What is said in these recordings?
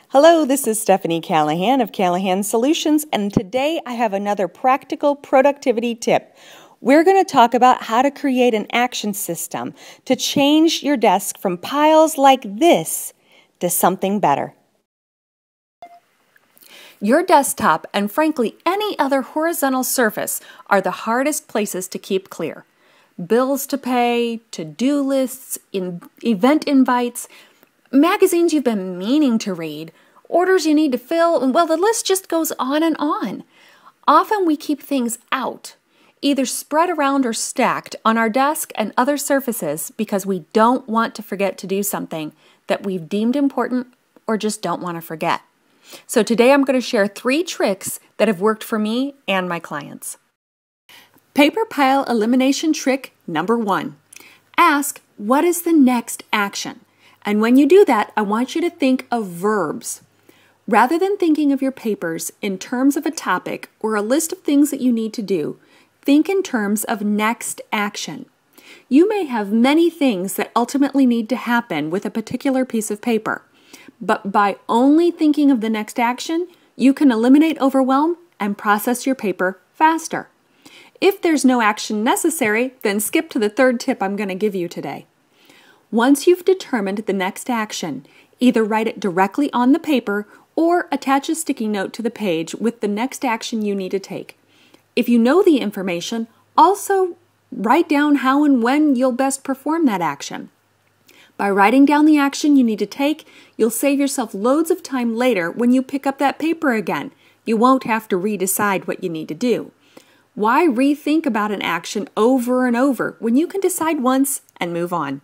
Hello, this is Stephanie Calahan of Calahan Solutions, and today I have another practical productivity tip. We're going to talk about how to create an action system to change your desk from piles like this to something better. Your desktop and frankly any other horizontal surface are the hardest places to keep clear. Bills to pay, to-do lists, event invites, magazines you've been meaning to read, orders you need to fill, well, the list just goes on and on. Often we keep things out, either spread around or stacked on our desk and other surfaces because we don't want to forget to do something that we've deemed important or just don't want to forget. So today I'm going to share 3 tricks that have worked for me and my clients. Paper pile elimination trick number 1. Ask, what is the next action? And when you do that, I want you to think of verbs. Rather than thinking of your papers in terms of a topic or a list of things that you need to do, think in terms of next action. You may have many things that ultimately need to happen with a particular piece of paper, but by only thinking of the next action, you can eliminate overwhelm and process your paper faster. If there's no action necessary, then skip to the 3rd tip I'm going to give you today. Once you've determined the next action, either write it directly on the paper or attach a sticky note to the page with the next action you need to take. If you know the information, also write down how and when you'll best perform that action. By writing down the action you need to take, you'll save yourself loads of time later when you pick up that paper again. You won't have to redecide what you need to do. Why rethink about an action over and over when you can decide once and move on?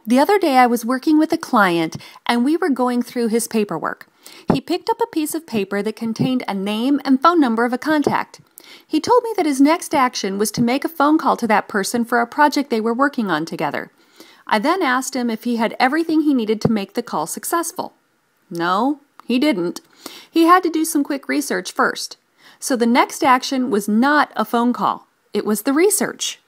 The other day I was working with a client and we were going through his paperwork. He picked up a piece of paper that contained a name and phone number of a contact. He told me that his next action was to make a phone call to that person for a project they were working on together. I then asked him if he had everything he needed to make the call successful. No, he didn't. He had to do some quick research first. So the next action was not a phone call. It was the research.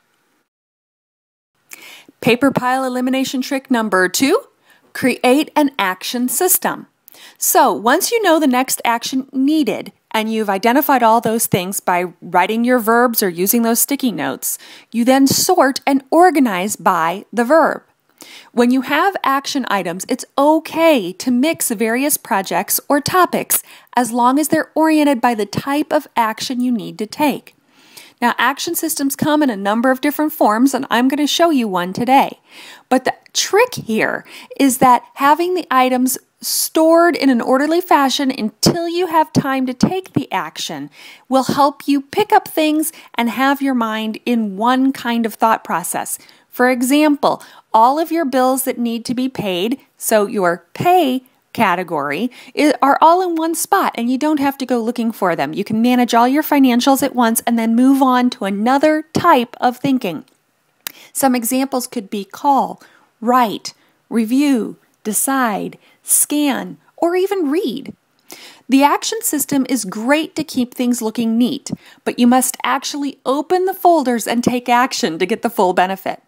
Paper pile elimination trick number 2, create an action system. So once you know the next action needed and you've identified all those things by writing your verbs or using those sticky notes, you then sort and organize by the verb. When you have action items, it's okay to mix various projects or topics as long as they're oriented by the type of action you need to take. Now, action systems come in a number of different forms, and I'm going to show you one today. But the trick here is that having the items stored in an orderly fashion until you have time to take the action will help you pick up things and have your mind in one kind of thought process. For example, all of your bills that need to be paid, so your pay category, are all in one spot and you don't have to go looking for them. You can manage all your financials at once and then move on to another type of thinking. Some examples could be call, write, review, decide, scan, or even read. The action system is great to keep things looking neat, but you must actually open the folders and take action to get the full benefit.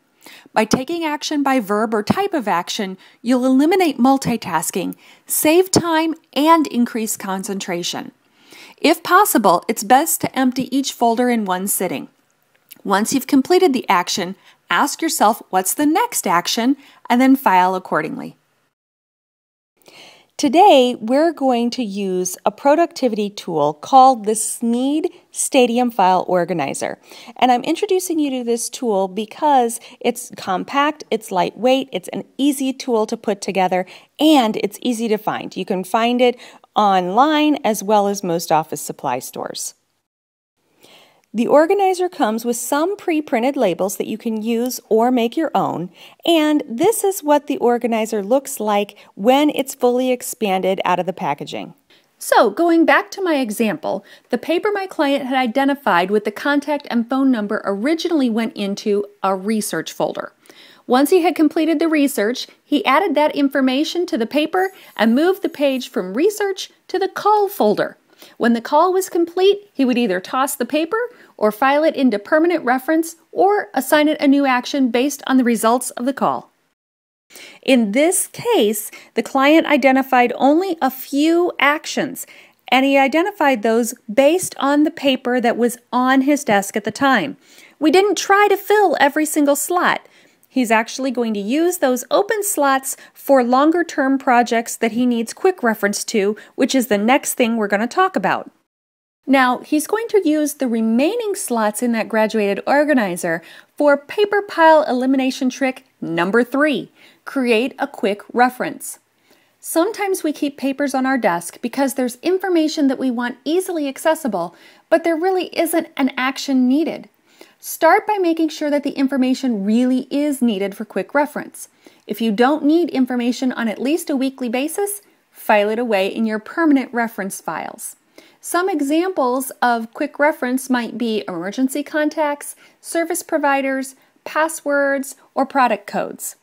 By taking action by verb or type of action, you'll eliminate multitasking, save time, and increase concentration. If possible, it's best to empty each folder in one sitting. Once you've completed the action, ask yourself what's the next action, and then file accordingly. Today, we're going to use a productivity tool called the Sneed Stadium File Organizer. And I'm introducing you to this tool because it's compact, it's lightweight, it's an easy tool to put together, and it's easy to find. You can find it online as well as most office supply stores. The organizer comes with some pre-printed labels that you can use or make your own, and this is what the organizer looks like when it's fully expanded out of the packaging. So, going back to my example, the paper my client had identified with the contact and phone number originally went into a research folder. Once he had completed the research, he added that information to the paper and moved the page from research to the call folder. When the call was complete, he would either toss the paper or file it into permanent reference or assign it a new action based on the results of the call. In this case, the client identified only a few actions, and he identified those based on the paper that was on his desk at the time. We didn't try to fill every single slot. He's actually going to use those open slots for longer-term projects that he needs quick reference to, which is the next thing we're going to talk about. Now, he's going to use the remaining slots in that graduated organizer for paper pile elimination trick number 3, create a quick reference. Sometimes we keep papers on our desk because there's information that we want easily accessible, but there really isn't an action needed. Start by making sure that the information really is needed for quick reference. If you don't need information on at least a weekly basis, file it away in your permanent reference files. Some examples of quick reference might be emergency contacts, service providers, passwords, or product codes.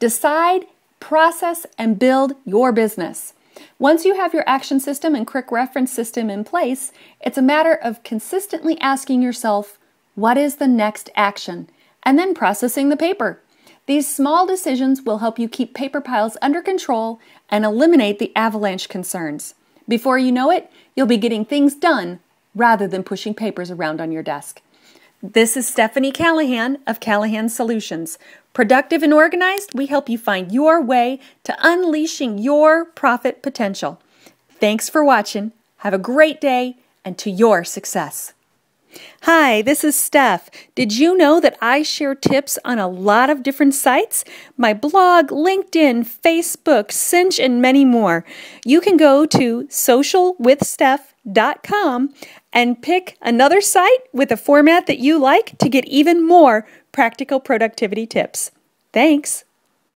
Decide, process, and build your business. Once you have your action system and quick reference system in place, it's a matter of consistently asking yourself, what is the next action? And then processing the paper. These small decisions will help you keep paper piles under control and eliminate the avalanche concerns. Before you know it, you'll be getting things done rather than pushing papers around on your desk. This is Stephanie Calahan of Calahan Solutions. Productive and organized, we help you find your way to unleashing your profit potential. Thanks for watching. Have a great day and to your success. Hi, this is Steph. Did you know that I share tips on a lot of different sites? My blog, LinkedIn, Facebook, Cinch, and many more. You can go to socialwithsteph.com and pick another site with a format that you like to get even more practical productivity tips. Thanks.